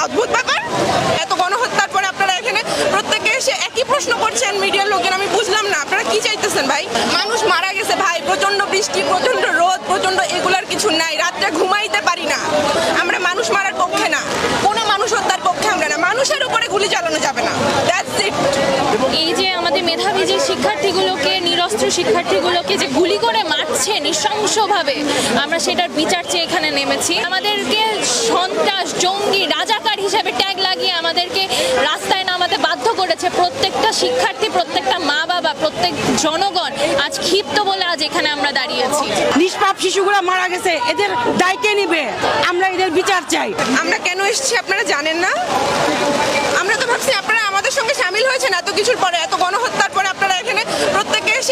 অদ্ভুত ব্যাপার। এত গণহত্যার পরে আপনারা এখানে প্রত্যেকে এসে একই প্রশ্ন করছেন মিডিয়ার লোকের। আমি বুঝলাম না আপনারা কি চাইতেছেন ভাই। মানুষ মারা গেছে ভাই, প্রচন্ড বৃষ্টি, প্রচন্ড রোদ, প্রচন্ড এগুলার কিছু নাই। রাত্রে ঘুমাইতে পারি না। আমরা মানুষ মারার পক্ষে না, কোনো মানুষ হত্যার পক্ষে আমরা না। মানুষের উপরে গুলি চালানো যাবে না। That's it. এই যে আমাদের মেধাবী যে শিক্ষার্থীগুলোকে, নিরস্ত্র শিক্ষার্থীগুলোকে যে গুলি করে মারছে নৃশংসভাবে, আমরা সেটার বিচার চেয়ে এখানে নেমেছি। আমাদেরকে সন্ত্রাস, জঙ্গি, রাজাকার হিসেবে ট্যাগ লাগিয়ে আমাদেরকে রাস্তায় নামাতে বাধ্য করেছে। প্রত্যেকটা শিক্ষার্থী, প্রত্যেকটা মা বাবা, প্রত্যেক জনগণ আজ ক্ষিপ্ত বলে আজ এখানে আমরা দাঁড়িয়েছি। নিষ্পাপ শিশুগুলো মারা গেছে, এদের দায় কে নিবে? আমরা এদের বিচার চাই। আমরা কেন এসেছি আপনারা জানেন না? আমরা তো ভাবছি আপনারা আমাদের সঙ্গে সামিল হয়েছেন এত কিছুর পরে, এত গণহত্যার পরে আপনারা এখানে প্রত্যেকে এসে